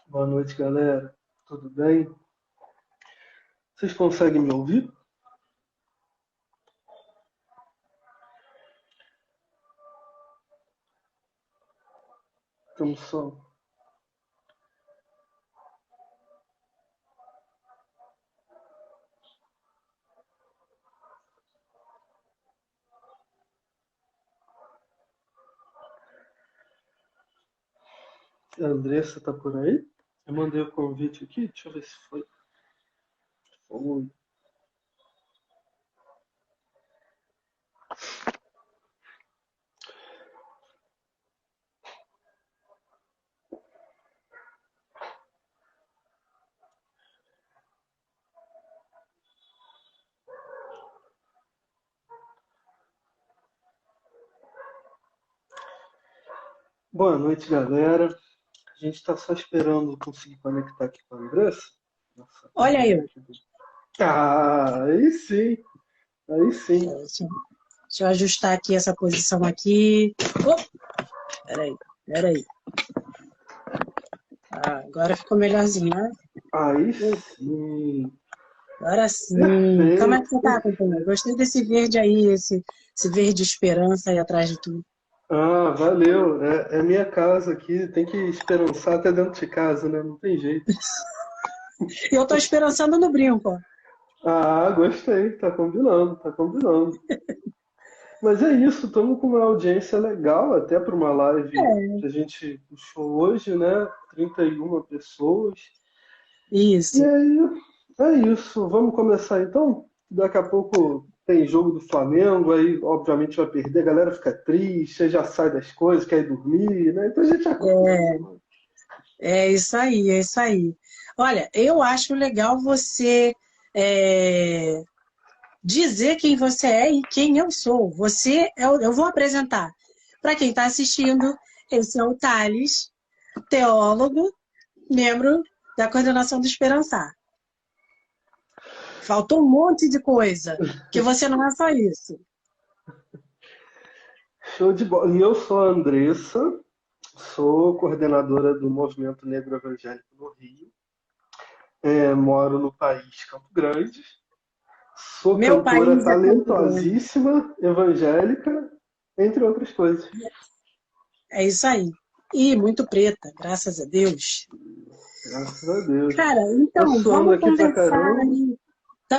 Boa noite, galera. Tudo bem? Vocês conseguem me ouvir? Então, só. A Andressa tá por aí? Eu mandei o convite aqui, deixa eu ver se foi. Foi. Boa noite, galera. A gente tá só esperando conseguir conectar aqui com a Andressa. Nossa, Olha apertei eu. aqui. Ah, aí sim, aí sim. Deixa eu ajustar aqui essa posição aqui. Peraí, peraí. Agora ficou melhorzinho, né? Aí sim. Agora sim. Como é que Perfeito, você tá, companheiro? perfeito. Gostei desse verde aí, esse verde esperança aí atrás de tudo. Ah, valeu. É minha casa aqui, tem que esperançar até dentro de casa, né? Não tem jeito. E eu tô esperançando no brinco, ó. Ah, gostei, tá combinando, tá combinando. Mas é isso, estamos com uma audiência legal até para uma live que a gente puxou hoje, né? 31 pessoas. E Isso. aí, é isso. Vamos começar então? Daqui a pouco tem jogo do Flamengo, aí obviamente vai perder, a galera fica triste, aí já sai das coisas, quer ir dormir, né? Então a gente acostuma. É isso aí, é isso aí. Olha, eu acho legal você é, dizer quem você é e quem eu sou. Eu vou apresentar. Para quem está assistindo, esse é o Thales, teólogo, membro da coordenação do Esperançar. Faltou um monte de coisa, que você não é só isso. Show de bola. E eu sou a Andressa, sou coordenadora do Movimento Negro Evangélico no Rio. Moro no país Campo Grande. Sou Meu cantora país é Campo Grande. talentosíssima, evangélica, entre outras coisas. É isso aí. E muito preta, graças a Deus. Graças a Deus. Cara, Tá então, suando vamos aqui pra conversar caramba. aí.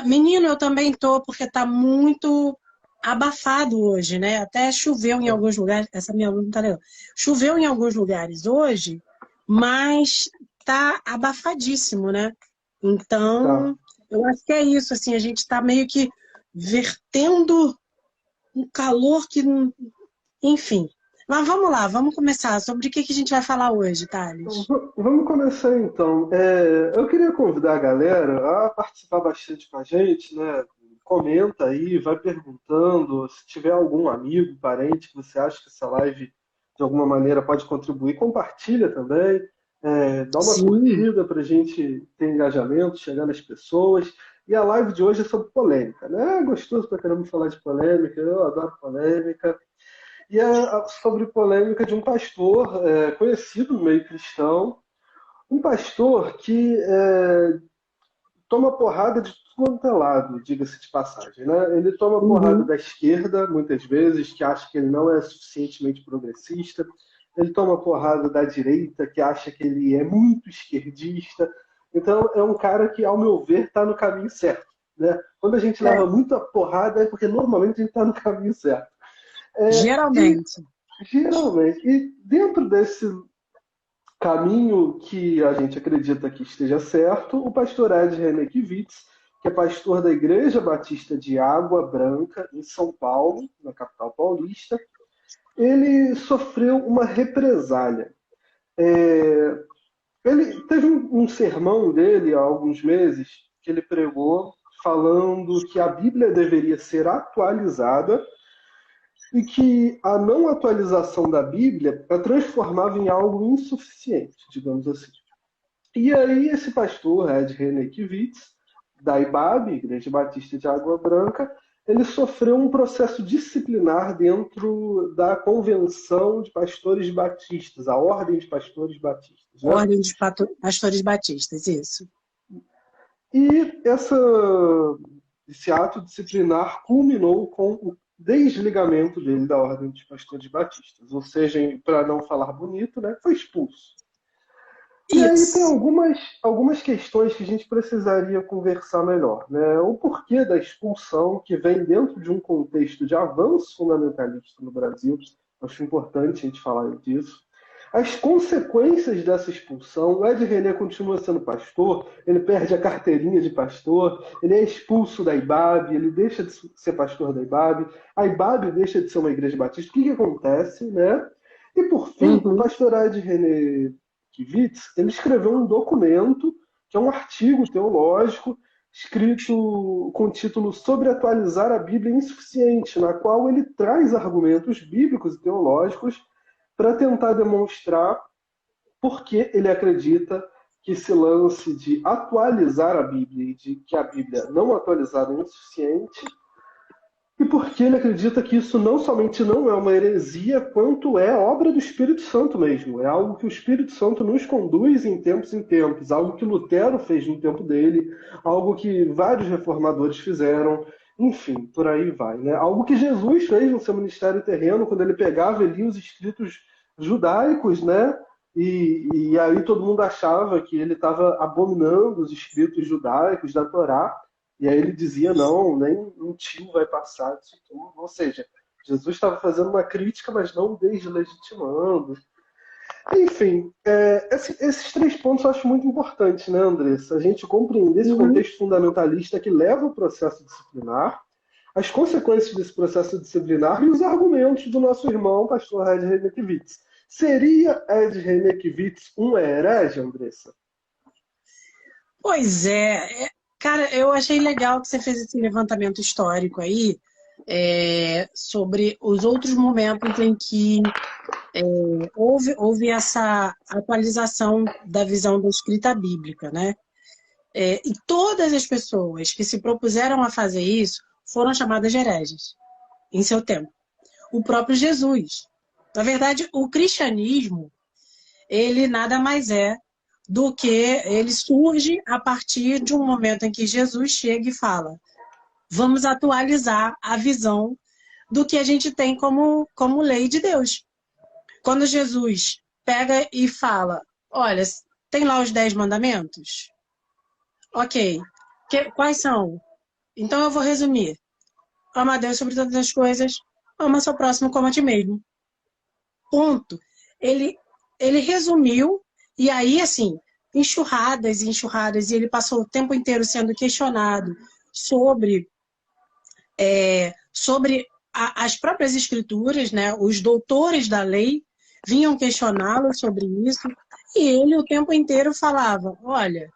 Menino, eu também tô, porque tá muito abafado hoje, né? Até choveu em alguns lugares. Essa minha aluna não tá legal. Choveu em alguns lugares hoje, mas tá abafadíssimo, né? Tá. Então, eu acho que é isso, assim, a gente tá meio que vertendo um calor que, enfim. Mas vamos lá, vamos começar. Sobre o que a gente vai falar hoje, Então, Thales? vamos começar então. Eu queria convidar a galera a participar bastante com a gente, né? Comenta aí, vai perguntando. Se tiver algum amigo, parente que você acha que essa live de alguma maneira pode contribuir, compartilha também. Dá uma Sim, curtida para a gente ter engajamento, chegar nas pessoas. E a live de hoje é sobre polêmica, né? É gostoso para caramba falar de polêmica, eu adoro polêmica. E é sobre polêmica de um pastor conhecido no meio cristão, um pastor que toma porrada de tudo quanto é lado, diga-se de passagem. Né? Ele toma porrada uhum, da esquerda, muitas vezes, que acha que ele não é suficientemente progressista. Ele toma porrada da direita, que acha que ele é muito esquerdista. Então, é um cara que, ao meu ver, está no caminho certo. Né? Quando a gente leva é, muita porrada, é porque normalmente a gente está no caminho certo. E geralmente. geralmente, e dentro desse caminho que a gente acredita que esteja certo, o pastor Ed Renekiewicz, que é pastor da Igreja Batista de Água Branca, em São Paulo, na capital paulista, ele sofreu uma represália. É, Ele teve um sermão dele há alguns meses que ele pregou falando que a Bíblia deveria ser atualizada e que a não atualização da Bíblia a transformava em algo insuficiente, digamos assim. E aí esse pastor, Ed Renekiewicz, da IBAB, Igreja Batista de Água Branca, ele sofreu um processo disciplinar dentro da Convenção de Pastores Batistas, a Ordem de Pastores Batistas, né? Ordem dos Pastores Batistas, isso. E esse ato disciplinar culminou com o desligamento dele da Ordem dos Pastores Batistas, ou seja, para não falar bonito, né, foi expulso. E aí tem algumas questões que a gente precisaria conversar melhor, né? O porquê da expulsão, que vem dentro de um contexto de avanço fundamentalista no Brasil, acho importante a gente falar disso. As consequências dessa expulsão, o Ed René continua sendo pastor, ele perde a carteirinha de pastor, ele é expulso da IBAB, ele deixa de ser pastor da IBAB, a IBAB deixa de ser uma igreja batista. O que acontece, né? E por fim, o pastor Ed René Kivitz, ele escreveu um documento, que é um artigo teológico, escrito com o título Sobre atualizar a Bíblia insuficiente, na qual ele traz argumentos bíblicos e teológicos para tentar demonstrar por que ele acredita que esse lance de atualizar a Bíblia e de que a Bíblia não atualizada é insuficiente, e porque ele acredita que isso não somente não é uma heresia, quanto é obra do Espírito Santo mesmo. É algo que o Espírito Santo nos conduz em tempos, algo que Lutero fez no tempo dele, algo que vários reformadores fizeram, enfim, por aí vai, né? Algo que Jesus fez no seu ministério terreno, quando ele pegava e lia os escritos judaicos, né? E aí todo mundo achava que ele estava abominando os escritos judaicos da Torá, e aí ele dizia, não, nem um tio vai passar disso tudo. Ou seja, Jesus estava fazendo uma crítica, mas não deslegitimando. Enfim, esses 3 pontos eu acho muito importantes, né, Andressa? A gente compreender esse contexto fundamentalista que leva ao processo disciplinar, as consequências desse processo disciplinar e os argumentos do nosso irmão, pastor Ed René Kivitz. Seria Ed René Kivitz um herege, Andressa? Pois é. Cara, eu achei legal que você fez esse levantamento histórico aí sobre os outros momentos em que houve essa atualização da visão da escrita bíblica, né? E todas as pessoas que se propuseram a fazer isso foram chamadas de hereges em seu tempo. O próprio Jesus. Na verdade, o cristianismo, ele nada mais é do que ele surge a partir de um momento em que Jesus chega e fala: vamos atualizar a visão do que a gente tem como lei de Deus. Quando Jesus pega e fala, olha, tem lá os 10 mandamentos? Ok. Quais são? Então eu vou resumir. Ama a Deus sobre todas as coisas, ama seu próximo como a ti mesmo. Ponto. Ele resumiu, e aí, assim, enxurradas e enxurradas, e ele passou o tempo inteiro sendo questionado sobre as próprias escrituras, né? Os doutores da lei vinham questioná-lo sobre isso, e ele o tempo inteiro falava, olha,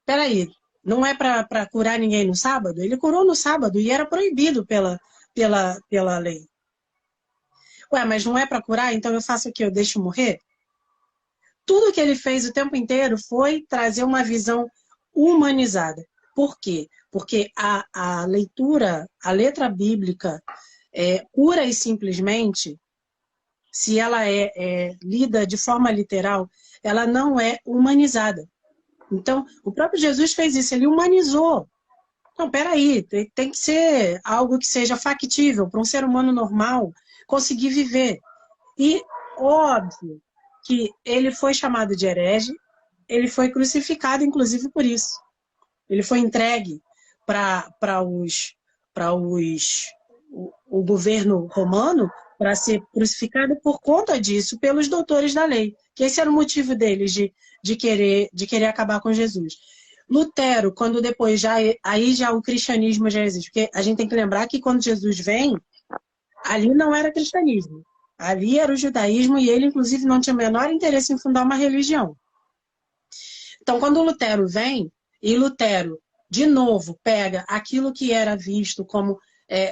peraí, não é para curar ninguém no sábado? Ele curou no sábado e era proibido pela lei. Ué, mas não é para curar, então eu faço o quê? Eu deixo morrer? Tudo que ele fez o tempo inteiro foi trazer uma visão humanizada. Por quê? Porque a leitura, a letra bíblica, pura e simplesmente, se ela é lida de forma literal, ela não é humanizada. Então, o próprio Jesus fez isso, ele humanizou. Não, peraí, tem que ser algo que seja factível para um ser humano normal conseguir viver. E, óbvio, que ele foi chamado de herege, ele foi crucificado, inclusive, por isso. Ele foi entregue para o governo romano para ser crucificado por conta disso, pelos doutores da lei. Que esse era o motivo deles de querer acabar com Jesus. Lutero, quando depois aí já o cristianismo já existe. Porque a gente tem que lembrar que quando Jesus vem, ali não era cristianismo. Ali era o judaísmo e ele, inclusive, não tinha o menor interesse em fundar uma religião. Então, quando Lutero vem, e Lutero, de novo, pega aquilo que era visto como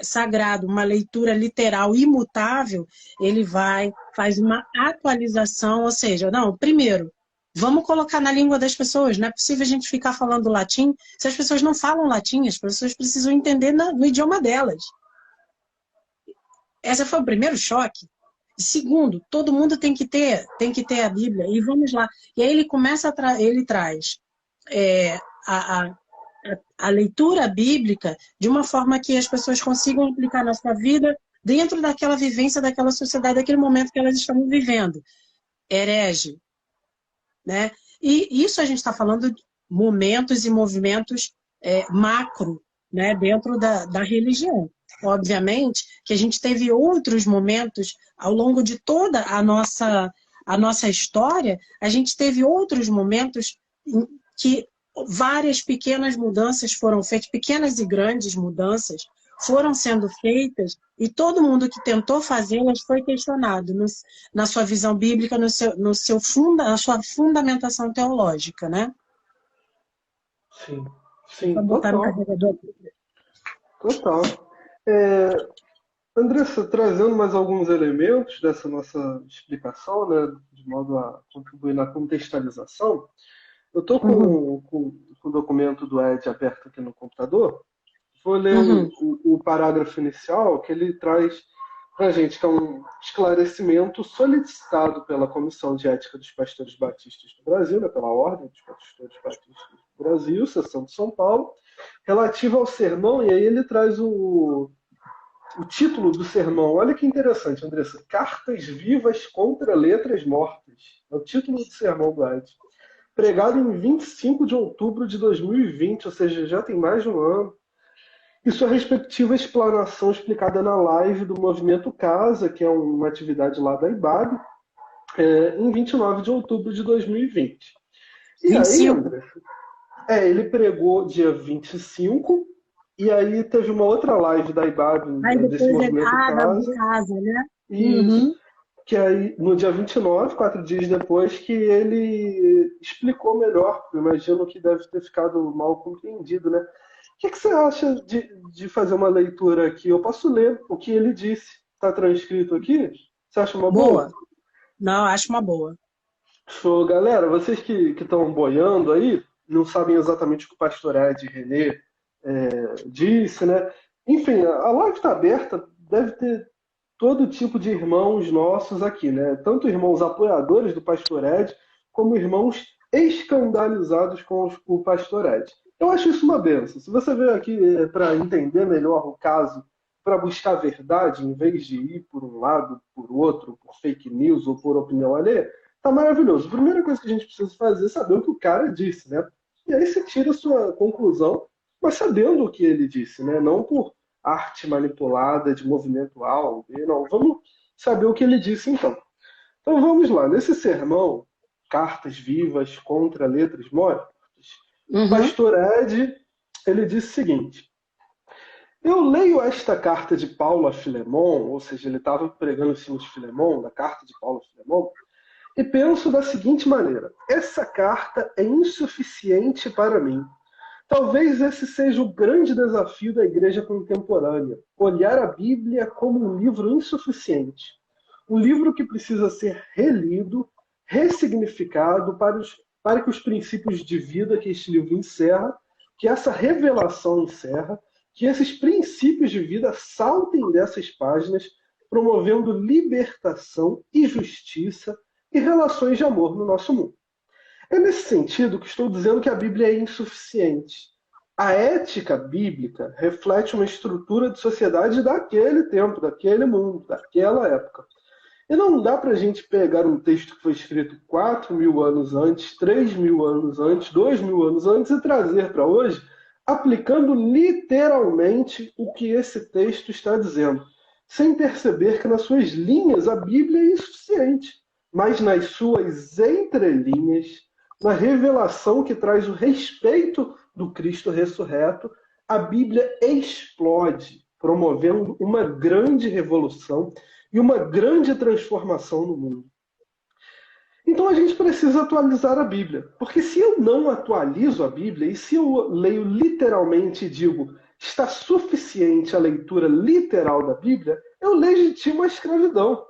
sagrado, uma leitura literal imutável, ele faz uma atualização, ou seja, não, primeiro, Vamos colocar na língua das pessoas. Não é possível a gente ficar falando latim se as pessoas não falam latim. As pessoas precisam entender no idioma delas. Esse foi o primeiro choque. Segundo, todo mundo tem que ter a Bíblia. E vamos lá. E aí ele começa ele traz a, a leitura bíblica de uma forma que as pessoas consigam aplicar na sua vida dentro daquela vivência, daquela sociedade, daquele momento que elas estão vivendo. Herege, né? E isso a gente está falando de momentos e movimentos macro, né? Dentro da religião. Obviamente que a gente teve outros momentos ao longo de toda a nossa história, a gente teve outros momentos em que várias pequenas mudanças foram feitas, pequenas e grandes mudanças foram sendo feitas, e todo mundo que tentou fazê-las foi questionado na sua visão bíblica, na sua fundamentação teológica, né? Sim, sim, Vou botar no total. carregador. Total. Andressa, trazendo mais alguns elementos dessa nossa explicação, né, de modo a contribuir na contextualização, eu estou com o documento do Ed aberto aqui no computador. Vou ler o parágrafo inicial que ele traz para a gente, que é um esclarecimento solicitado pela Comissão de Ética dos Pastores Batistas do Brasil, né, pela Ordem dos Pastores Batistas do Brasil, Seção de São Paulo, relativo ao sermão, e aí ele traz o título do sermão. Olha que interessante, Andressa. Cartas vivas contra letras mortas. É o título do sermão do Ed. Pregado em 25 de outubro de 2020, ou seja, já tem mais de um ano. E sua respectiva explanação explicada na live do Movimento Casa, que é uma atividade lá da IBAB, em 29 de outubro de 2020. E 25. aí, Andressa, ele pregou dia 25, e aí teve uma outra live da IBAB, Aí desse depois Movimento da Casa. casa, né? Isso. Que aí, no dia 29, 4 dias depois, que ele explicou melhor. Eu imagino que deve ter ficado mal compreendido, né? O que você acha de fazer uma leitura aqui? Eu posso ler o que ele disse. Está transcrito aqui? Você acha uma boa? Não, acho uma boa. Show, galera. Vocês que estão boiando aí, não sabem exatamente o que o pastor Ed René disse, né? Enfim, a live está aberta, deve ter todo tipo de irmãos nossos aqui, né? Tanto irmãos apoiadores do pastor Ed, como irmãos escandalizados com o pastor Ed. Eu acho isso uma benção. Se você veio aqui para entender melhor o caso, para buscar a verdade, em vez de ir por um lado, por outro, por fake news ou por opinião alheia, tá maravilhoso. A primeira coisa que a gente precisa fazer é saber o que o cara disse, né? E aí você tira a sua conclusão, mas sabendo o que ele disse, né? Não por arte manipulada de movimento A ou B, não. Vamos saber o que ele disse, então. Então vamos lá. Nesse sermão, Cartas Vivas contra Letras Mortas, o pastor Ed, ele disse o seguinte: eu leio esta carta de Paulo a Filemon, ou seja, ele estava pregando em cima de Filemon, da carta de Paulo a Filemon, e penso da seguinte maneira: essa carta é insuficiente para mim. Talvez esse seja o grande desafio da igreja contemporânea, olhar a Bíblia como um livro insuficiente. Um livro que precisa ser relido, ressignificado para que os princípios de vida que este livro encerra, que essa revelação encerra, que esses princípios de vida saltem dessas páginas, promovendo libertação e justiça e relações de amor no nosso mundo. É nesse sentido que estou dizendo que a Bíblia é insuficiente. A ética bíblica reflete uma estrutura de sociedade daquele tempo, daquele mundo, daquela época. E não dá para a gente pegar um texto que foi escrito 4.000 anos antes, 3.000 anos antes, 2.000 anos antes e trazer para hoje, aplicando literalmente o que esse texto está dizendo, sem perceber que nas suas linhas a Bíblia é insuficiente, mas nas suas entrelinhas, na revelação que traz o respeito do Cristo ressurreto, a Bíblia explode, promovendo uma grande revolução e uma grande transformação no mundo. Então a gente precisa atualizar a Bíblia, porque se eu não atualizo a Bíblia, e se eu leio literalmente e digo está suficiente a leitura literal da Bíblia, eu legitimo a escravidão.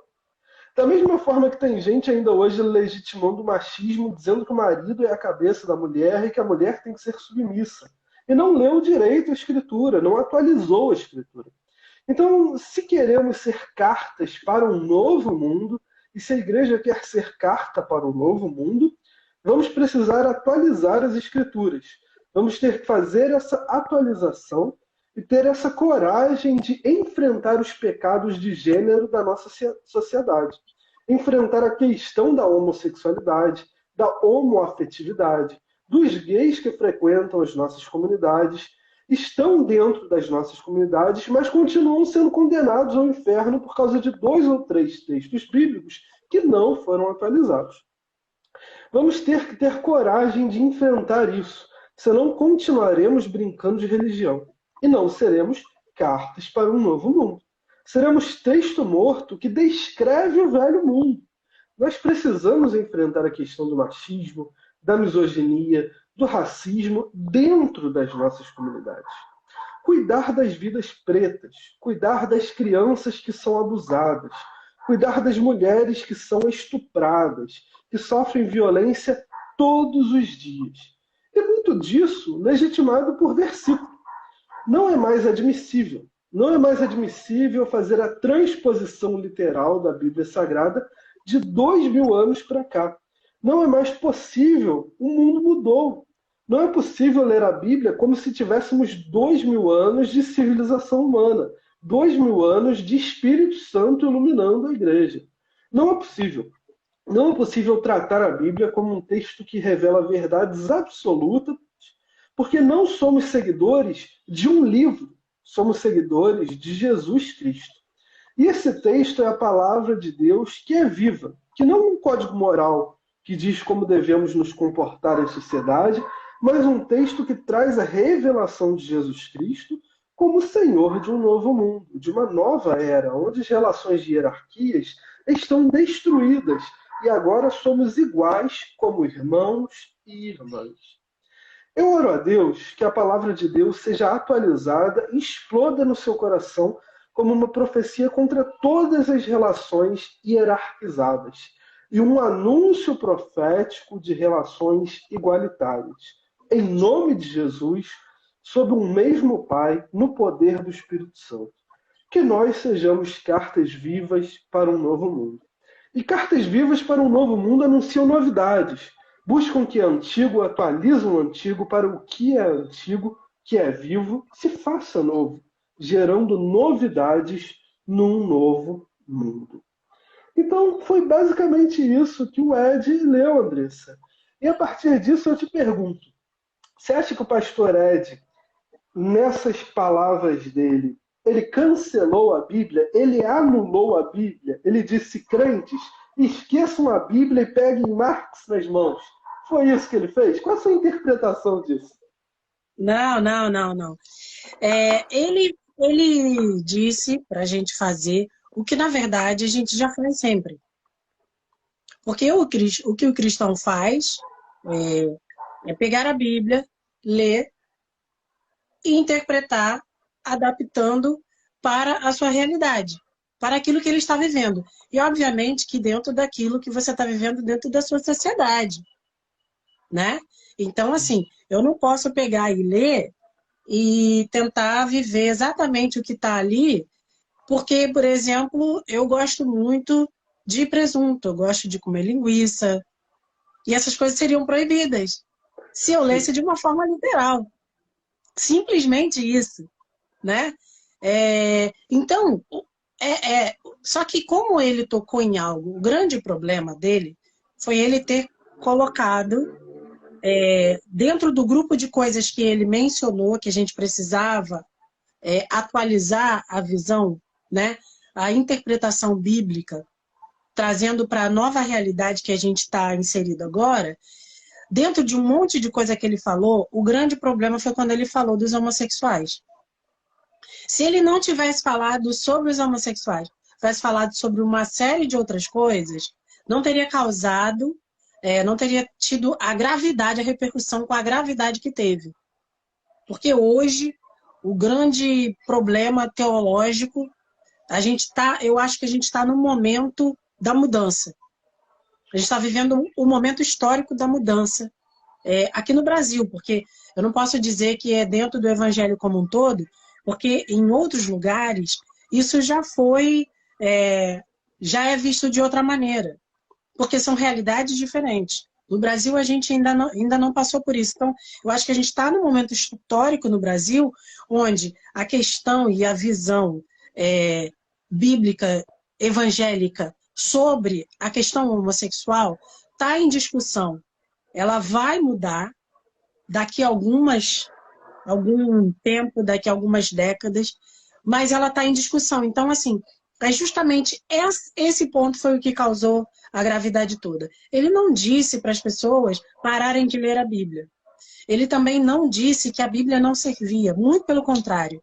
Da mesma forma que tem gente ainda hoje legitimando o machismo, dizendo que o marido é a cabeça da mulher e que a mulher tem que ser submissa. E não leu direito a Escritura, não atualizou a Escritura. Então, se queremos ser cartas para um novo mundo, e se a igreja quer ser carta para um novo mundo, vamos precisar atualizar as Escrituras. Vamos ter que fazer essa atualização e ter essa coragem de enfrentar os pecados de gênero da nossa sociedade. Enfrentar a questão da homossexualidade, da homoafetividade, dos gays que frequentam as nossas comunidades, estão dentro das nossas comunidades, mas continuam sendo condenados ao inferno por causa de 2 ou 3 textos bíblicos que não foram atualizados. Vamos ter que ter coragem de enfrentar isso, senão continuaremos brincando de religião e não seremos cartas para um novo mundo. Seremos texto morto que descreve o velho mundo. Nós precisamos enfrentar a questão do machismo, da misoginia, do racismo dentro das nossas comunidades. Cuidar das vidas pretas, cuidar das crianças que são abusadas, cuidar das mulheres que são estupradas, que sofrem violência todos os dias. E muito disso legitimado por versículo. Não é mais admissível. Não é mais admissível fazer a transposição literal da Bíblia Sagrada de 2000 anos para cá. Não é mais possível. O mundo mudou. Não é possível ler a Bíblia como se tivéssemos 2000 anos de civilização humana, 2000 anos de Espírito Santo iluminando a igreja. Não é possível. Não é possível tratar a Bíblia como um texto que revela verdades absolutas, porque não somos seguidores de um livro, somos seguidores de Jesus Cristo. E esse texto é a palavra de Deus que é viva, que não é um código moral que diz como devemos nos comportar em sociedade, mas um texto que traz a revelação de Jesus Cristo como Senhor de um novo mundo, de uma nova era, onde as relações de hierarquias estão destruídas e agora somos iguais como irmãos e irmãs. Eu oro a Deus que a palavra de Deus seja atualizada e exploda no seu coração como uma profecia contra todas as relações hierarquizadas e um anúncio profético de relações igualitárias. Em nome de Jesus, sob um mesmo Pai, no poder do Espírito Santo. Que nós sejamos cartas vivas para um novo mundo. E cartas vivas para um novo mundo anunciam novidades. Buscam o que é antigo, atualizam o antigo para o que é antigo, que é vivo, se faça novo, gerando novidades num novo mundo. Então, foi basicamente isso que o Ed leu, Andressa. E a partir disso eu te pergunto, você acha que o pastor Ed, nessas palavras dele, ele cancelou a Bíblia? Ele anulou a Bíblia? Ele disse, crentes, esqueçam a Bíblia e peguem Marx nas mãos. Foi isso que ele fez? Qual a sua interpretação disso? Não. Ele disse para a gente fazer o que, na verdade, a gente já faz sempre. Porque o que o cristão faz é pegar a Bíblia, ler e interpretar, adaptando para a sua realidade, para aquilo que ele está vivendo. E, obviamente, que dentro daquilo que você está vivendo dentro da sua sociedade, né? Então, assim, eu não posso pegar e ler e tentar viver exatamente o que está ali, porque, por exemplo, eu gosto muito de presunto, eu gosto de comer linguiça, e essas coisas seriam proibidas se eu lesse de uma forma literal. Simplesmente isso, né? Então, só que como ele tocou em algo, o grande problema dele foi ele ter colocado dentro do grupo de coisas que ele mencionou, que a gente precisava atualizar a visão, né? A interpretação bíblica, trazendo para a nova realidade que a gente está inserido agora. Dentro de um monte de coisa que ele falou, o grande problema foi quando ele falou dos homossexuais. Se ele não tivesse falado sobre os homossexuais, tivesse falado sobre uma série de outras coisas, não teria causado, não teria tido a gravidade, a repercussão com a gravidade que teve. Porque hoje, o grande problema teológico, eu acho que a gente está num momento da mudança. A gente está vivendo o momento histórico da mudança aqui no Brasil, porque eu não posso dizer que é dentro do evangelho como um todo, porque em outros lugares isso já é visto de outra maneira, porque são realidades diferentes. No Brasil, a gente ainda não passou por isso. Então, eu acho que a gente está num momento histórico no Brasil, onde a questão e a visão bíblica, evangélica, sobre a questão homossexual está em discussão. Ela vai mudar daqui a algum tempo, daqui a algumas décadas, mas ela está em discussão. Então, assim, justamente esse ponto foi o que causou a gravidade toda. Ele não disse para as pessoas pararem de ler a Bíblia. Ele também não disse que a Bíblia não servia, muito pelo contrário.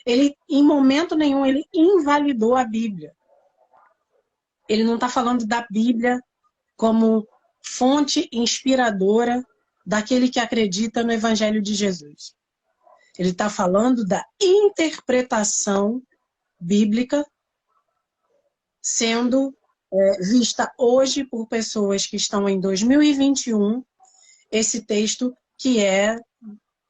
Ele, em momento nenhum, ele invalidou a Bíblia. Ele não está falando da Bíblia como fonte inspiradora daquele que acredita no Evangelho de Jesus. Ele está falando da interpretação bíblica sendo vista hoje por pessoas que estão em 2021, esse texto que é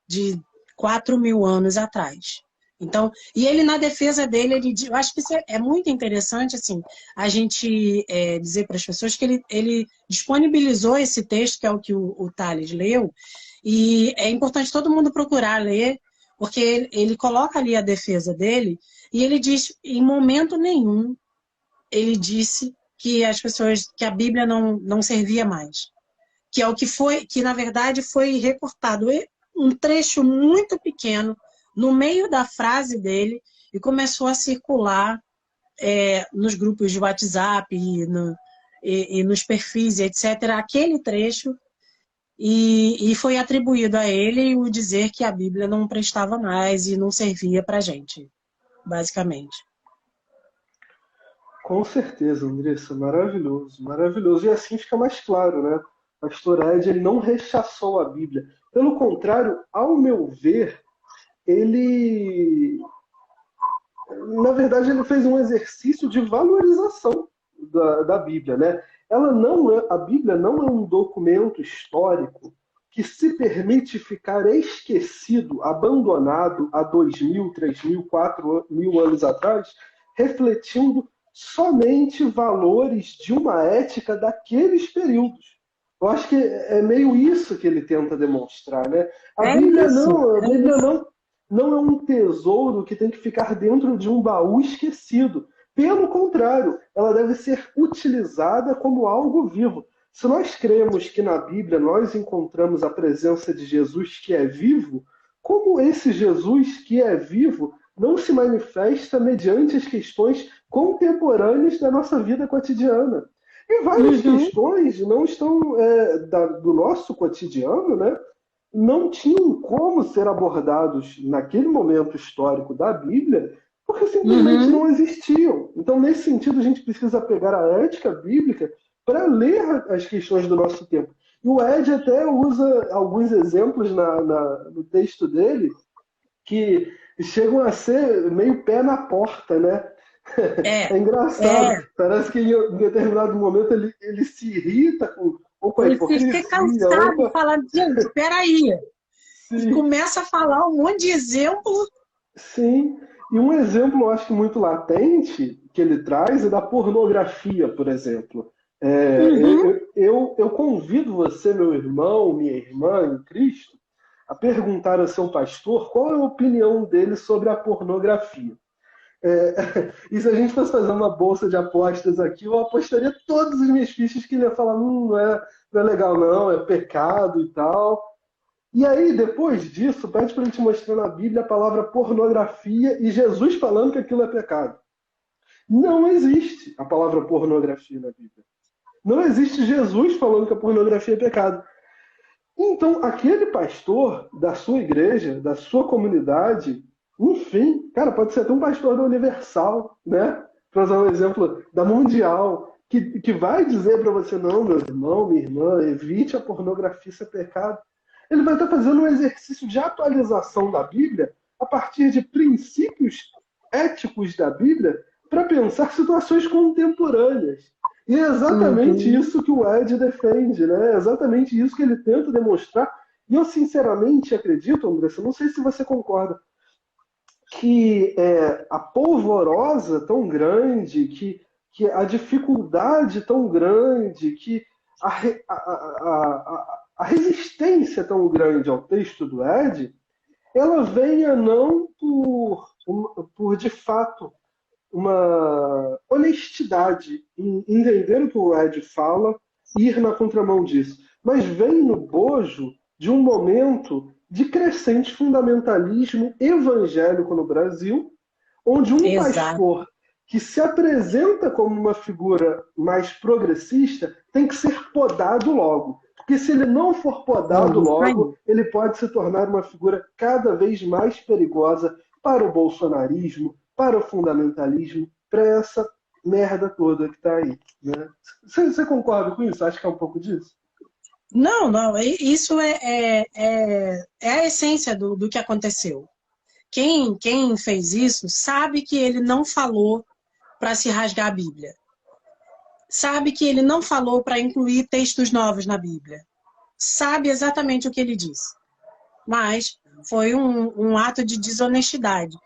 de 4.000 anos atrás. Então, e ele, na defesa dele, eu acho que isso é muito interessante, assim, a gente dizer para as pessoas que ele disponibilizou esse texto, que é o que o Tales leu, e é importante todo mundo procurar ler, porque ele coloca ali a defesa dele, e ele diz, em momento nenhum, ele disse que que a Bíblia não servia mais. Que é o que na verdade, foi recortado um trecho muito pequeno no meio da frase dele e começou a circular nos grupos de WhatsApp e nos perfis, etc., aquele trecho, e foi atribuído a ele o dizer que a Bíblia não prestava mais e não servia para a gente, basicamente. Com certeza, Andressa, maravilhoso, maravilhoso. E assim fica mais claro, né? O pastor Ed, ele não rechaçou a Bíblia. Pelo contrário, ao meu ver, ele, na verdade, ele fez um exercício de valorização da Bíblia, né? A Bíblia não é um documento histórico que se permite ficar esquecido, abandonado há 2.000, 3.000, 4.000 anos atrás, refletindo somente valores de uma ética daqueles períodos. Eu acho que é meio isso que ele tenta demonstrar, né? A Bíblia não é um tesouro que tem que ficar dentro de um baú esquecido. Pelo contrário, ela deve ser utilizada como algo vivo. Se nós cremos que na Bíblia nós encontramos a presença de Jesus que é vivo, como esse Jesus que é vivo não se manifesta mediante as questões contemporâneas da nossa vida cotidiana? E várias questões não estão do nosso cotidiano, né? Não tinham como ser abordados naquele momento histórico da Bíblia, porque simplesmente não existiam. Então, nesse sentido, a gente precisa pegar a ética bíblica para ler as questões do nosso tempo. E o Ed até usa alguns exemplos no texto dele que chegam a ser meio pé na porta, né? É engraçado. Parece que em determinado momento ele se irrita com a hipocrisia. Ele fica cansado de falar, gente, peraí. E começa a falar um monte de exemplo. Sim. E um exemplo, eu acho que muito latente, que ele traz é da pornografia, por exemplo. Eu convido você, meu irmão, minha irmã em Cristo, a perguntar ao seu pastor qual é a opinião dele sobre a pornografia. E se a gente fosse fazer uma bolsa de apostas aqui, eu apostaria todas as minhas fichas que ele ia falar, não é legal não, é pecado e tal. E aí, depois disso, pede para ele te mostrar na Bíblia a palavra pornografia e Jesus falando que aquilo é pecado. Não existe a palavra pornografia na Bíblia. Não existe Jesus falando que a pornografia é pecado. Então, aquele pastor da sua igreja, da sua comunidade, enfim, cara, pode ser até um pastor da Universal, né? Para usar um exemplo da Mundial, que vai dizer para você, não, meu irmão, minha irmã, evite a pornografia, isso é pecado. Ele vai estar fazendo um exercício de atualização da Bíblia a partir de princípios éticos da Bíblia para pensar situações contemporâneas. E é exatamente Uhum. isso que o Ed defende, né? É exatamente isso que ele tenta demonstrar. E eu sinceramente acredito, Andressa, não sei se você concorda, que a polvorosa tão grande, que a dificuldade tão grande, que a resistência tão grande ao texto do Ed, ela venha não por de fato uma honestidade em entender o que o Ed fala e ir na contramão disso, mas vem no bojo de um momento de crescente fundamentalismo evangélico no Brasil, onde um Exato. pastor que se apresenta como uma figura mais progressista tem que ser podado logo. Porque se ele não for É podado isso logo, aí. ele pode se tornar uma figura cada vez mais perigosa para o bolsonarismo, para o fundamentalismo, para essa merda toda que está aí. Né? Você concorda com isso? Acho que é um pouco disso? Não, não, isso é a essência do que aconteceu. Quem fez isso sabe que ele não falou para se rasgar a Bíblia. Sabe que ele não falou para incluir textos novos na Bíblia. Sabe exatamente o que ele disse. Mas foi um ato de desonestidade.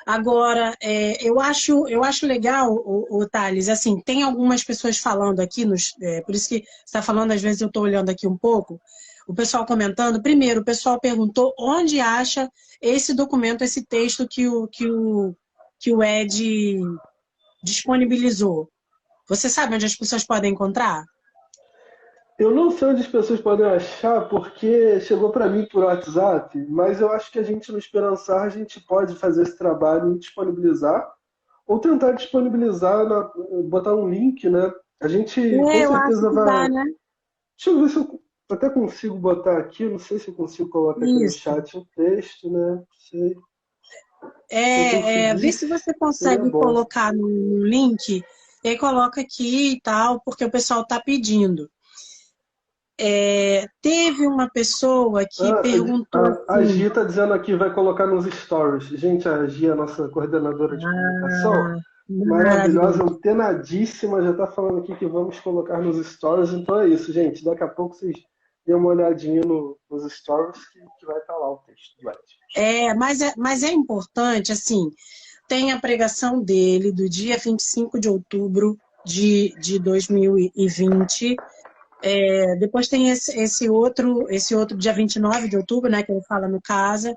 Agora, eu acho legal, o Thales, assim, tem algumas pessoas falando aqui, por isso que você está falando, às vezes eu estou olhando aqui um pouco, o pessoal comentando. Primeiro, o pessoal perguntou onde acha esse documento, esse texto que o Ed disponibilizou. Você sabe onde as pessoas podem encontrar? Eu não sei onde as pessoas podem achar, porque chegou para mim por WhatsApp, mas eu acho que a gente no Esperançar a gente pode fazer esse trabalho e disponibilizar, ou tentar disponibilizar, botar um link, né? A gente com Eu acho certeza que dá, vai. né? Deixa eu ver se eu até consigo botar aqui, não sei se eu consigo colocar aqui no Isso. chat o texto, né? Não sei. Se eu Vê se conseguisse, você seria consegue bom. colocar no link, e aí coloca aqui e tal, porque o pessoal está pedindo. Teve uma pessoa que Ah, perguntou a assim. Gia está dizendo aqui, vai colocar nos stories. Gente, a Gia, nossa coordenadora de comunicação, Ah, maravilhosa, maravilhoso. antenadíssima, já está falando aqui que vamos colocar nos stories. Então é isso, gente. Daqui a pouco vocês dêem uma olhadinha nos stories que vai estar lá o texto do Ed. Mas é importante, assim, tem a pregação dele do dia 25 de outubro de 2020. Depois tem esse outro dia 29 de outubro, né, que ele fala no Casa.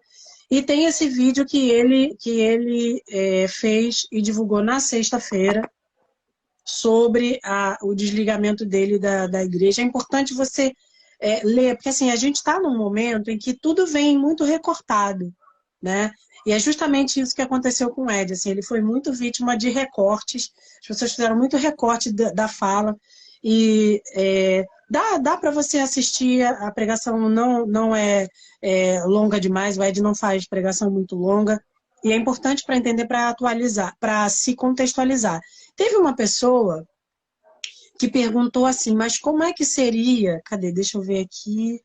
E tem esse vídeo que ele fez e divulgou na sexta-feira sobre o desligamento dele da igreja. É importante você ler, porque assim, a gente está num momento em que tudo vem muito recortado, né? E é justamente isso que aconteceu com o Ed. Assim, ele foi muito vítima de recortes, as pessoas fizeram muito recorte da fala, e dá para você assistir, a pregação não é longa demais, o Ed não faz pregação muito longa, e é importante para entender, para atualizar, para se contextualizar. Teve uma pessoa que perguntou assim, mas como é que seria? Cadê? Deixa eu ver aqui.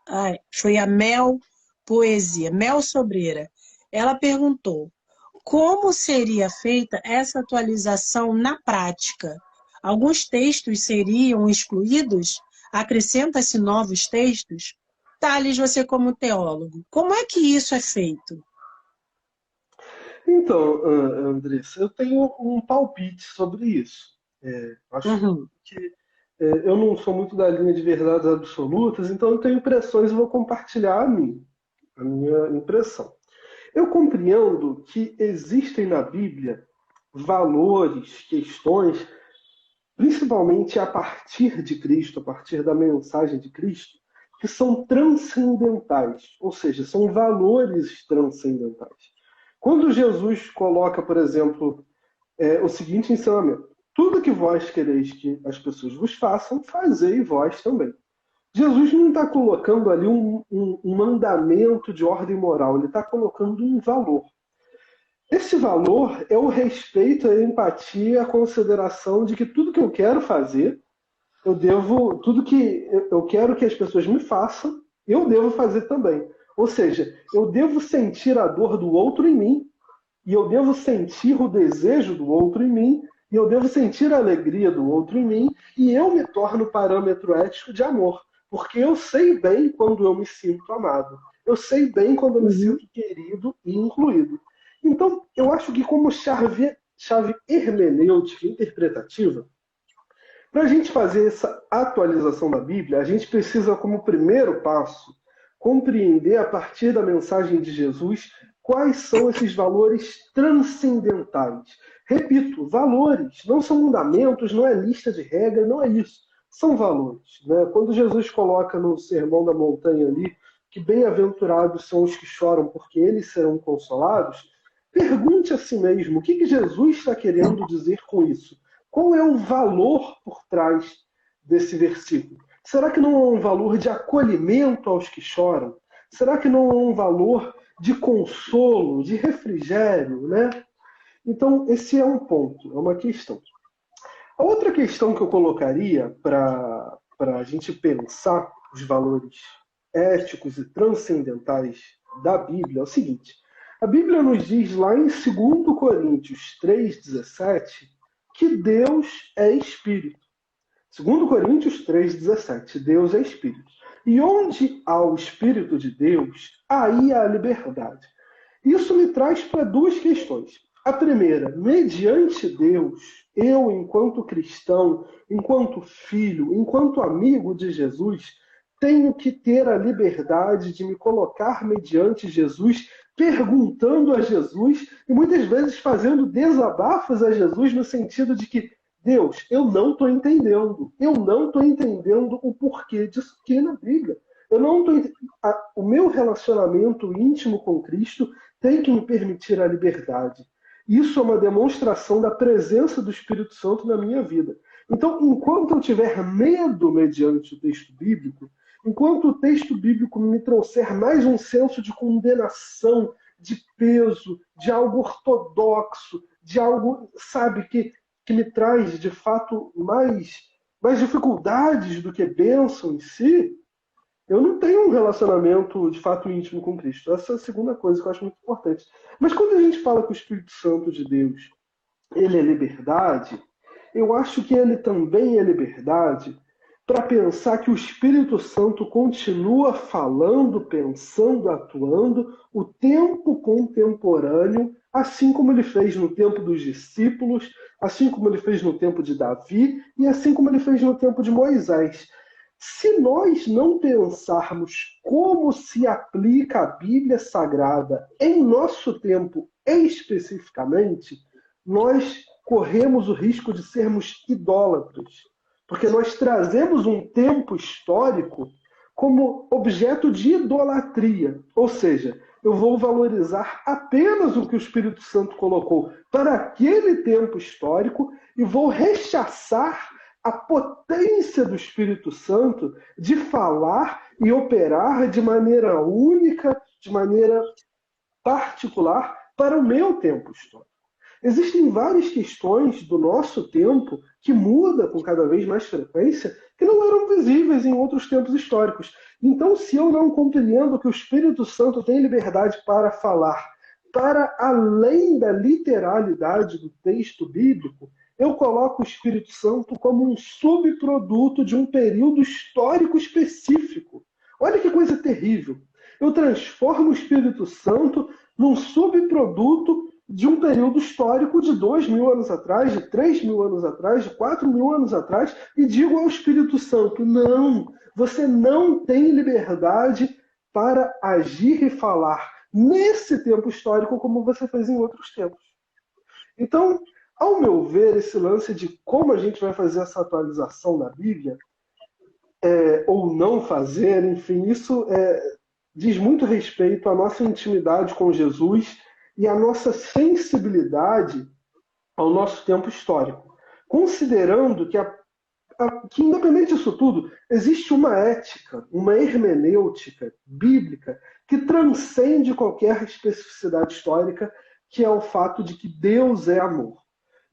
Ai, foi a Mel Poesia, Mel Sobreira. Ela perguntou como seria feita essa atualização na prática? Alguns textos seriam excluídos? Acrescenta-se novos textos? Thales, você como teólogo, como é que isso é feito? Então, Andressa, eu tenho um palpite sobre isso. Acho Uhum. que eu não sou muito da linha de verdades absolutas, então eu tenho impressões e vou compartilhar a minha impressão. Eu compreendo que existem na Bíblia valores, questões, principalmente a partir de Cristo, a partir da mensagem de Cristo, que são transcendentais, ou seja, são valores transcendentais. Quando Jesus coloca, por exemplo, o seguinte ensinamento: tudo que vós quereis que as pessoas vos façam, fazei vós também. Jesus não está colocando ali um mandamento de ordem moral, ele está colocando um valor. Esse valor é o respeito, a empatia, a consideração de que tudo que eu quero fazer, eu devo, tudo que eu quero que as pessoas me façam, eu devo fazer também. Ou seja, eu devo sentir a dor do outro em mim e eu devo sentir o desejo do outro em mim e eu devo sentir a alegria do outro em mim, e eu me torno parâmetro ético de amor, porque eu sei bem quando eu me sinto amado. Eu sei bem quando eu me Uhum. sinto querido e incluído. Então, eu acho que como chave hermenêutica interpretativa, para a gente fazer essa atualização da Bíblia, a gente precisa, como primeiro passo, compreender a partir da mensagem de Jesus quais são esses valores transcendentais. Repito, valores, não são mandamentos, não é lista de regras, não é isso. São valores. Né? Quando Jesus coloca no Sermão da Montanha ali que bem-aventurados são os que choram, porque eles serão consolados, pergunte a si mesmo o que Jesus está querendo dizer com isso. Qual é o valor por trás desse versículo? Será que não é um valor de acolhimento aos que choram? Será que não é um valor de consolo, de refrigério, né? Então, esse é um ponto, é uma questão. A outra questão que eu colocaria para a gente pensar os valores éticos e transcendentais da Bíblia é o seguinte: a Bíblia nos diz lá em 2 Coríntios 3,17 que Deus é Espírito. 2 Coríntios 3,17, Deus é Espírito. E onde há o Espírito de Deus, aí há a liberdade. Isso me traz para duas questões. A primeira, mediante Deus, eu, enquanto cristão, enquanto filho, enquanto amigo de Jesus, tenho que ter a liberdade de me colocar mediante Jesus, perguntando a Jesus e muitas vezes fazendo desabafos a Jesus no sentido de que Deus, eu não estou entendendo. Eu não estou entendendo o porquê disso aqui na Bíblia. Eu não tô ent... O meu relacionamento íntimo com Cristo tem que me permitir a liberdade. Isso é uma demonstração da presença do Espírito Santo na minha vida. Então, enquanto eu tiver medo mediante o texto bíblico, enquanto o texto bíblico me trouxer mais um senso de condenação, de peso, de algo ortodoxo, de algo, sabe, que me traz, de fato, mais dificuldades do que bênção em si, eu não tenho um relacionamento de fato íntimo com Cristo. Essa é a segunda coisa que eu acho muito importante. Mas quando a gente fala que o Espírito Santo de Deus, ele é liberdade, eu acho que ele também é liberdade para pensar que o Espírito Santo continua falando, pensando, atuando o tempo contemporâneo, assim como ele fez no tempo dos discípulos, assim como ele fez no tempo de Davi e assim como ele fez no tempo de Moisés. Se nós não pensarmos como se aplica a Bíblia Sagrada em nosso tempo especificamente, nós corremos o risco de sermos idólatras, porque nós trazemos um tempo histórico como objeto de idolatria, ou seja, eu vou valorizar apenas o que o Espírito Santo colocou para aquele tempo histórico e vou rechaçar a potência do Espírito Santo de falar e operar de maneira única, de maneira particular para o meu tempo histórico. Existem várias questões do nosso tempo que mudam com cada vez mais frequência que não eram visíveis em outros tempos históricos. Então, se eu não compreendo que o Espírito Santo tem liberdade para falar para além da literalidade do texto bíblico, eu coloco o Espírito Santo como um subproduto de um período histórico específico. Olha que coisa terrível. Eu transformo o Espírito Santo num subproduto de um período histórico de 2.000 anos atrás, de 3.000 anos atrás, de 4.000 anos atrás, e digo ao Espírito Santo, não, você não tem liberdade para agir e falar nesse tempo histórico como você fez em outros tempos. Então, ao meu ver, esse lance de como a gente vai fazer essa atualização da Bíblia, ou não fazer, enfim, isso diz muito respeito à nossa intimidade com Jesus e à nossa sensibilidade ao nosso tempo histórico. Considerando que independente disso tudo, existe uma ética, uma hermenêutica bíblica que transcende qualquer especificidade histórica, que é o fato de que Deus é amor.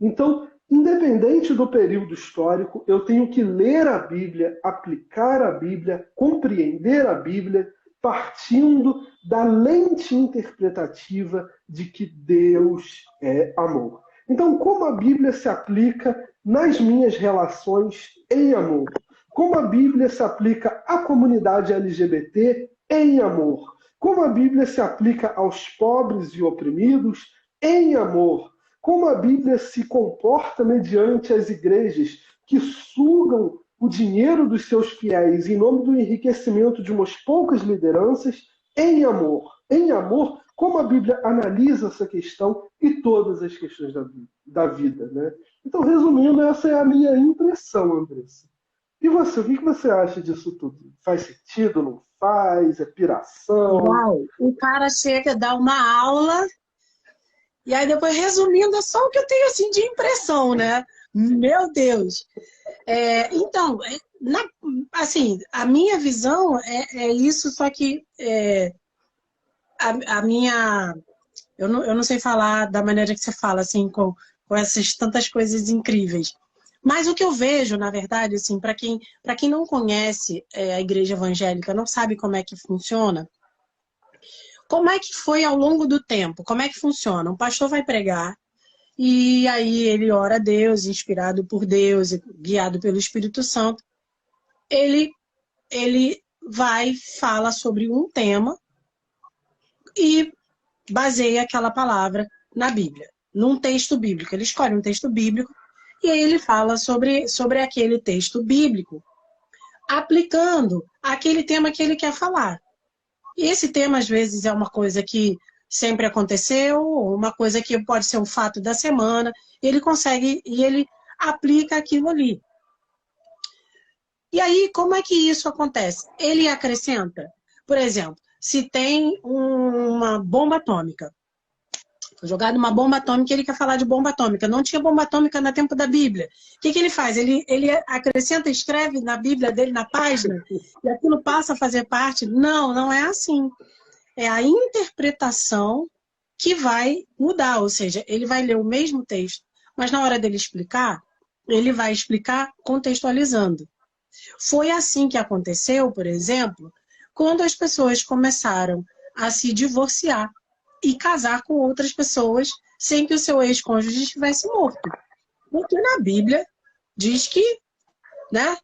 Então, independente do período histórico, eu tenho que ler a Bíblia, aplicar a Bíblia, compreender a Bíblia, partindo da lente interpretativa de que Deus é amor. Então, como a Bíblia se aplica nas minhas relações em amor? Como a Bíblia se aplica à comunidade LGBT em amor? Como a Bíblia se aplica aos pobres e oprimidos em amor? Como a Bíblia se comporta mediante as igrejas que sugam o dinheiro dos seus fiéis em nome do enriquecimento de umas poucas lideranças em amor? Em amor, como a Bíblia analisa essa questão e todas as questões da vida, né? Então, resumindo, essa é a minha impressão, Andressa. E você, o que você acha disso tudo? Faz sentido, não faz? É piração? Uau! O cara chega, dá uma aula, e aí depois, resumindo, é só o que eu tenho assim de impressão, né? Meu Deus! Então, assim, a minha visão é isso, só que a minha... eu não sei falar da maneira que você fala, assim, com essas tantas coisas incríveis. Mas o que eu vejo, na verdade, assim, para quem não conhece a igreja evangélica, não sabe como é que funciona, como é que foi ao longo do tempo? Como é que funciona? Um pastor vai pregar e aí ele ora a Deus, inspirado por Deus, guiado pelo Espírito Santo. Ele, ele vai, fala sobre um tema e baseia aquela palavra na Bíblia, num texto bíblico. Ele escolhe um texto bíblico e aí ele fala sobre aquele texto bíblico, aplicando aquele tema que ele quer falar. E esse tema, às vezes, é uma coisa que sempre aconteceu, ou uma coisa que pode ser um fato da semana, ele consegue e ele aplica aquilo ali. E aí, como é que isso acontece? Ele acrescenta, por exemplo, se tem uma bomba atômica, foi jogada uma bomba atômica e ele quer falar de bomba atômica. Não tinha bomba atômica no tempo da Bíblia. O que ele faz? Ele acrescenta, escreve na Bíblia dele, na página, e aquilo passa a fazer parte? Não, não é assim. É a interpretação que vai mudar, ou seja, ele vai ler o mesmo texto, mas na hora dele explicar, ele vai explicar contextualizando. Foi assim que aconteceu, por exemplo, quando as pessoas começaram a se divorciar e casar com outras pessoas sem que o seu ex-cônjuge estivesse morto. Porque na Bíblia diz que, né,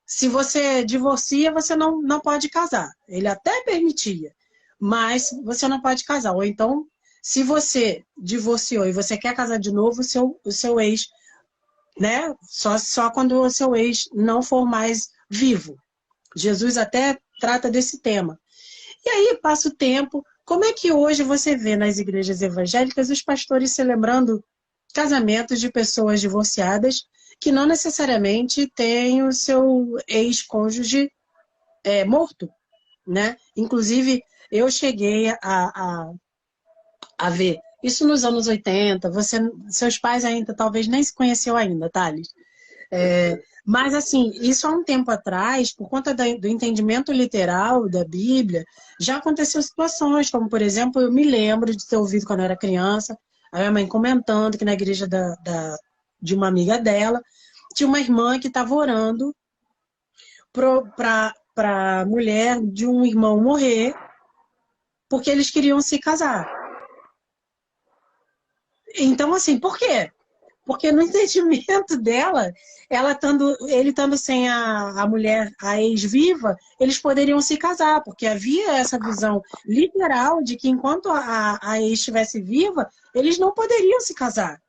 se você divorcia, você não pode casar. Ele até permitia, mas você não pode casar. Ou então, se você divorciou e você quer casar de novo, o seu ex, né? Só quando o seu ex não for mais vivo. Jesus até trata desse tema. E aí passa o tempo. Como é que hoje você vê nas igrejas evangélicas os pastores celebrando casamentos de pessoas divorciadas que não necessariamente têm o seu ex-cônjuge morto, né? Inclusive, eu cheguei a ver isso nos anos 80, seus pais ainda talvez nem se conheceu ainda, Thales. Mas, assim, isso há um tempo atrás, por conta do entendimento literal da Bíblia, já aconteceu situações, como, por exemplo, eu me lembro de ter ouvido quando eu era criança, a minha mãe comentando que na igreja de uma amiga dela, tinha uma irmã que estava orando para a mulher de um irmão morrer, porque eles queriam se casar. Então, assim, por quê? Porque no entendimento dela, ele estando sem a mulher, a ex-viva, eles poderiam se casar, porque havia essa visão literal de que enquanto a ex estivesse viva, eles não poderiam se casar.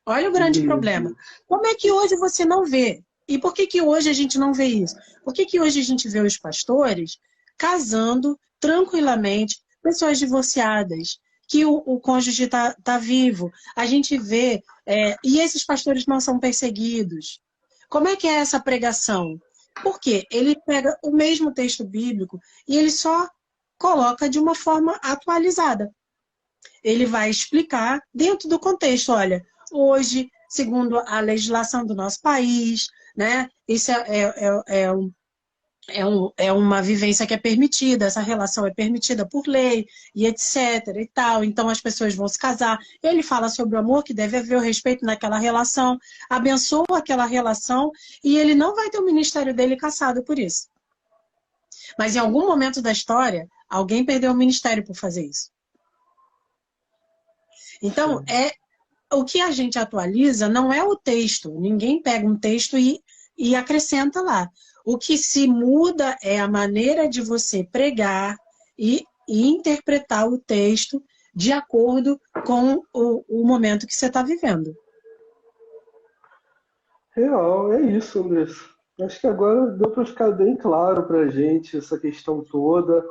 Olha o grande problema. Como é que hoje você não vê? E por que hoje a gente não vê isso? Por que hoje a gente vê os pastores casando tranquilamente pessoas divorciadas, que o cônjuge está vivo? A gente vê, e esses pastores não são perseguidos. Como é que é essa pregação? Por quê? Ele pega o mesmo texto bíblico e ele só coloca de uma forma atualizada. Ele vai explicar dentro do contexto, olha, hoje, segundo a legislação do nosso país, né, isso é uma vivência que é permitida, essa relação é permitida por lei, e etc. e tal. Então as pessoas vão se casar. Ele fala sobre o amor, que deve haver o respeito naquela relação, abençoa aquela relação, e ele não vai ter o ministério dele cassado por isso. Mas em algum momento da história, alguém perdeu o ministério por fazer isso. Então, o que a gente atualiza não é o texto. Ninguém pega um texto e acrescenta lá. O que se muda é a maneira de você pregar e interpretar o texto de acordo com o momento que você está vivendo. Real, é isso, Andressa. Acho que agora deu para ficar bem claro para a gente essa questão toda.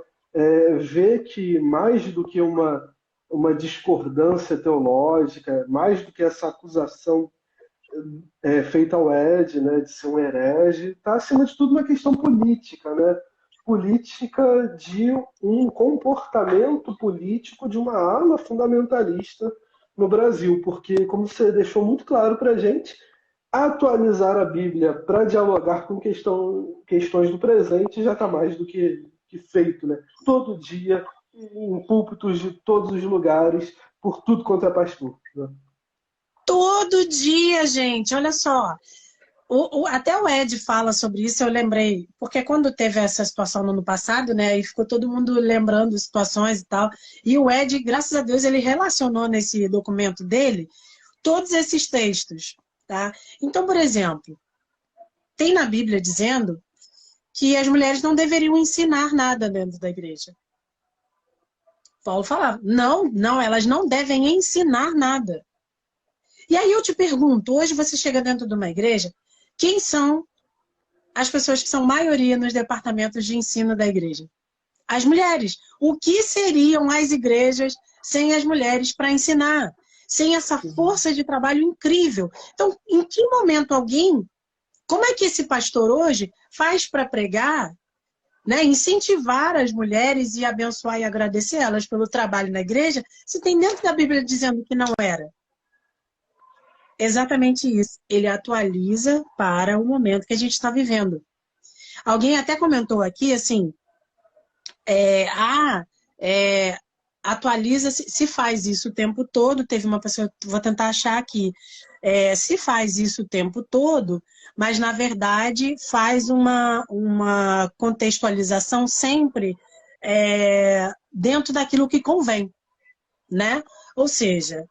Ver que mais do que uma discordância teológica, mais do que essa acusação feita ao Ed, né, de ser um herege, está acima de tudo uma questão política, né? Política de um comportamento político de uma ala fundamentalista no Brasil, porque, como você deixou muito claro para a gente, atualizar a Bíblia para dialogar com questões do presente já está mais do que feito, né? Todo dia, em púlpitos de todos os lugares, por tudo quanto é pastor, né? Todo dia, gente, olha só. Até o Ed fala sobre isso, eu lembrei, porque quando teve essa situação no ano passado, né, e ficou todo mundo lembrando situações e tal, e o Ed, graças a Deus, ele relacionou nesse documento dele todos esses textos, tá? Então, por exemplo, tem na Bíblia dizendo que as mulheres não deveriam ensinar nada dentro da igreja. Paulo falava, não, não, elas não devem ensinar nada. E aí eu te pergunto, hoje você chega dentro de uma igreja, quem são as pessoas que são maioria nos departamentos de ensino da igreja? As mulheres. O que seriam as igrejas sem as mulheres para ensinar? Sem essa força de trabalho incrível. Então, em que momento alguém... Como é que esse pastor hoje faz para pregar, né, incentivar as mulheres e abençoar e agradecer elas pelo trabalho na igreja, se tem dentro da Bíblia dizendo que não era? Exatamente isso. Ele atualiza para o momento que a gente está vivendo. Alguém até comentou aqui, assim, atualiza, se faz isso o tempo todo. Teve uma pessoa, vou tentar achar aqui, se faz isso o tempo todo, mas na verdade faz uma contextualização sempre dentro daquilo que convém, né? Ou seja,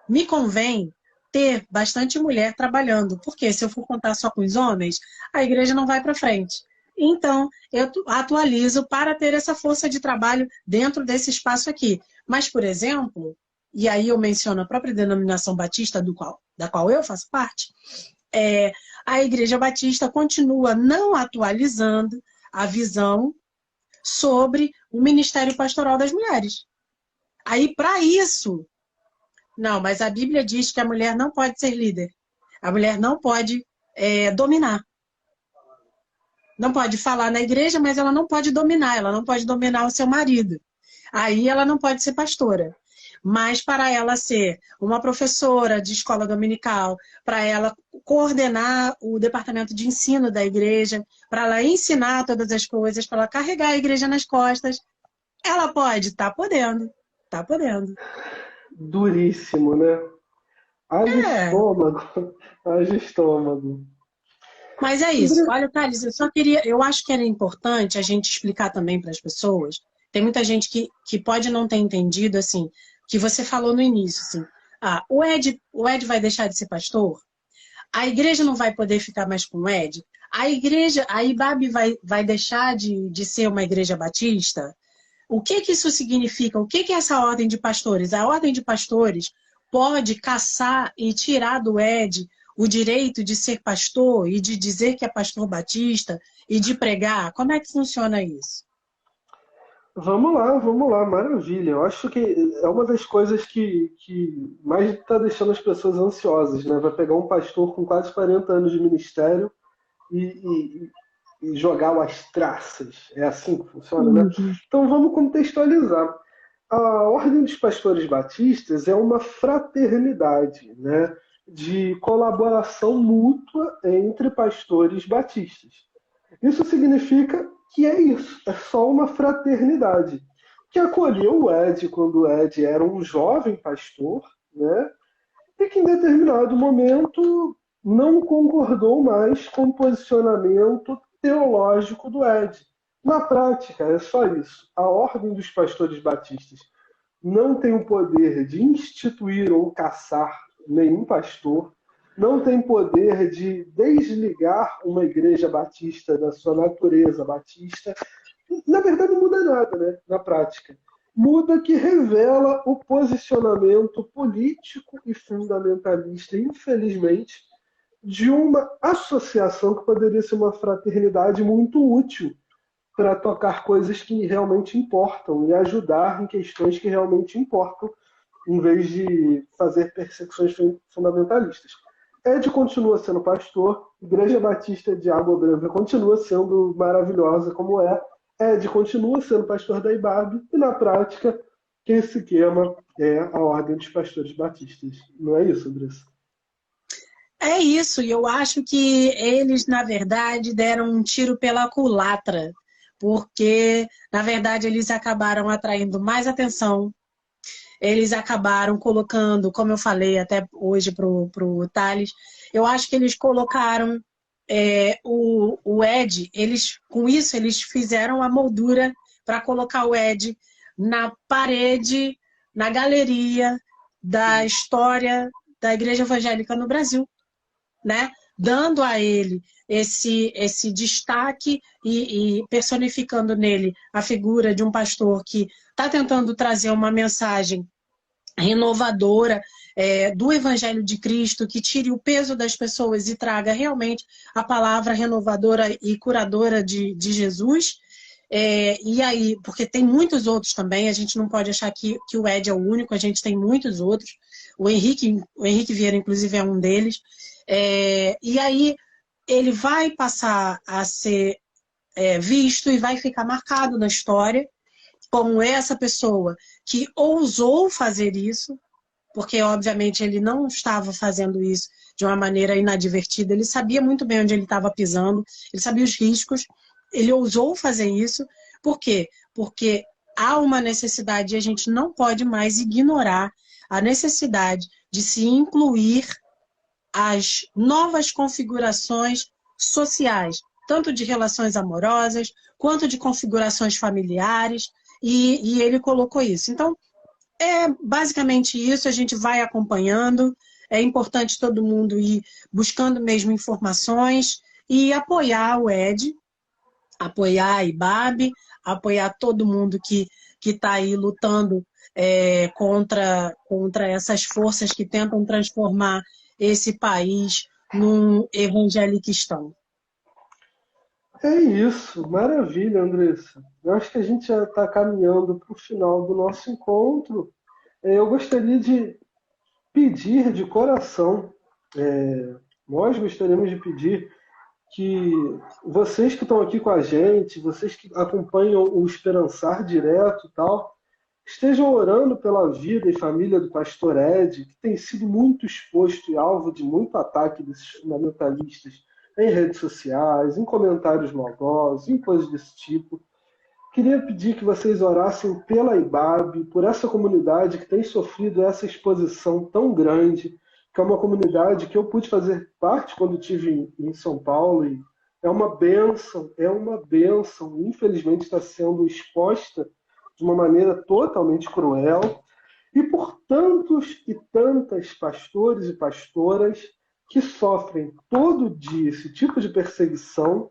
me convém ter bastante mulher trabalhando, porque se eu for contar só com os homens, a igreja não vai para frente. Então, eu atualizo para ter essa força de trabalho dentro desse espaço aqui. Mas, por exemplo, e aí eu menciono a própria denominação batista da qual eu faço parte, a Igreja Batista continua não atualizando a visão sobre o ministério pastoral das mulheres. Aí, para isso, não, mas a Bíblia diz que a mulher não pode ser líder. A mulher não pode dominar. Não pode falar na igreja, mas ela não pode dominar. Ela não pode dominar o seu marido. Aí ela não pode ser pastora. Mas para ela ser uma professora de escola dominical, para ela coordenar o departamento de ensino da igreja, para ela ensinar todas as coisas, para ela carregar a igreja nas costas, ela pode? Está podendo. Está podendo. Duríssimo, né? Haja estômago. Haja estômago. Mas é isso. Olha, Thales, eu acho que era importante a gente explicar também para as pessoas. Tem muita gente que pode não ter entendido, assim, que você falou no início, assim, o Ed vai deixar de ser pastor? A igreja não vai poder ficar mais com o Ed? A IBAB vai deixar de ser uma igreja batista? O que isso significa? O que é essa ordem de pastores? A ordem de pastores pode caçar e tirar do Ed o direito de ser pastor e de dizer que é pastor batista e de pregar? Como é que funciona isso? Vamos lá, maravilha. Eu acho que é uma das coisas que mais está deixando as pessoas ansiosas, né? Vai pegar um pastor com quase 40 anos de ministério e jogá-lo às traças. É assim que funciona, né? Então vamos contextualizar. A Ordem dos Pastores Batistas é uma fraternidade, né, de colaboração mútua entre pastores batistas. Isso significa que é isso, é só uma fraternidade, que acolheu o Ed quando o Ed era um jovem pastor, né, e que em determinado momento não concordou mais com o posicionamento teológico do Ed. Na prática, é só isso. A Ordem dos Pastores Batistas não tem o poder de instituir ou caçar nenhum pastor, não tem poder de desligar uma igreja batista da sua natureza batista. Na verdade, não muda nada, né, na prática. Muda que revela o posicionamento político e fundamentalista, infelizmente, de uma associação que poderia ser uma fraternidade muito útil para tocar coisas que realmente importam e ajudar em questões que realmente importam, em vez de fazer perseguições fundamentalistas. Ed continua sendo pastor, Igreja Batista de Água Branca continua sendo maravilhosa como é, Ed continua sendo pastor da IBAB, e na prática, quem se queima é a Ordem dos Pastores Batistas. Não é isso, Andressa? É isso, e eu acho que eles, na verdade, deram um tiro pela culatra, porque, na verdade, eles acabaram atraindo mais atenção, eles acabaram colocando, como eu falei até hoje para o Thales, eu acho que eles colocaram o Ed, com isso eles fizeram a moldura para colocar o Ed na parede, na galeria da história da Igreja Evangélica no Brasil, né? Dando a ele esse destaque e personificando nele a figura de um pastor que está tentando trazer uma mensagem renovadora do Evangelho de Cristo, que tire o peso das pessoas e traga realmente a palavra renovadora e curadora de Jesus. E aí, porque tem muitos outros também, a gente não pode achar que o Ed é o único, a gente tem muitos outros. O Henrique Vieira, inclusive, é um deles. E aí ele vai passar a ser visto e vai ficar marcado na história como essa pessoa que ousou fazer isso, porque obviamente ele não estava fazendo isso de uma maneira inadvertida, ele sabia muito bem onde ele estava pisando, ele sabia os riscos, ele ousou fazer isso. Por quê? Porque há uma necessidade e a gente não pode mais ignorar a necessidade de se incluir as novas configurações sociais, tanto de relações amorosas, quanto de configurações familiares, e ele colocou isso. Então, é basicamente isso, a gente vai acompanhando, é importante todo mundo ir buscando mesmo informações e apoiar o Ed, apoiar a IBAB, apoiar todo mundo que está aí lutando contra essas forças que tentam transformar esse país num evangeliquistão. É isso, maravilha, Andressa. Eu acho que a gente já está caminhando para o final do nosso encontro. Eu gostaria de pedir de coração, nós gostaríamos de pedir que vocês que estão aqui com a gente, vocês que acompanham o Esperançar Direto e tal, estejam orando pela vida e família do pastor Ed, que tem sido muito exposto e alvo de muito ataque desses fundamentalistas em redes sociais, em comentários maldosos, em coisas desse tipo. Queria pedir que vocês orassem pela IBAB, por essa comunidade que tem sofrido essa exposição tão grande, que é uma comunidade que eu pude fazer parte quando estive em São Paulo, e é uma bênção, infelizmente está sendo exposta de uma maneira totalmente cruel, e por tantos e tantas pastores e pastoras que sofrem todo dia esse tipo de perseguição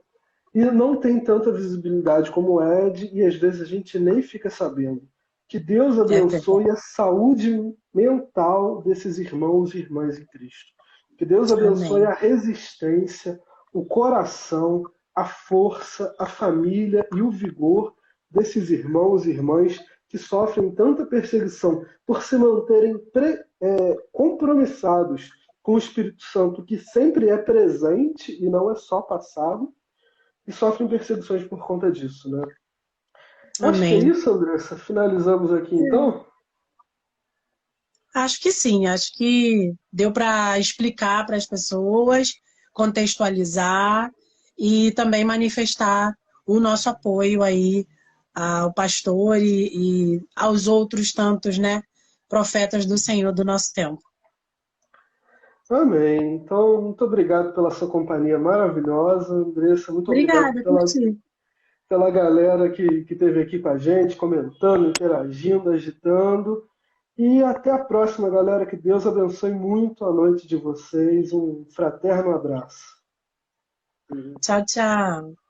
e não tem tanta visibilidade como o Ed, e às vezes a gente nem fica sabendo. Que Deus abençoe a saúde mental desses irmãos e irmãs em Cristo. Que Deus abençoe a resistência, o coração, a força, a família e o vigor desses irmãos e irmãs que sofrem tanta perseguição por se manterem compromissados com o Espírito Santo, que sempre é presente e não é só passado, e sofrem perseguições por conta disso, né? Amém. Acho que é isso, Andressa. Finalizamos aqui, então? Acho que sim. Acho que deu para explicar para as pessoas, contextualizar e também manifestar o nosso apoio aí ao pastor e aos outros tantos, né, profetas do Senhor do nosso tempo. Amém. Então, muito obrigado pela sua companhia maravilhosa, Andressa. Muito Obrigada obrigado pela galera que esteve aqui com a gente, comentando, interagindo, agitando. E até a próxima, galera. Que Deus abençoe muito a noite de vocês. Um fraterno abraço. Tchau, tchau.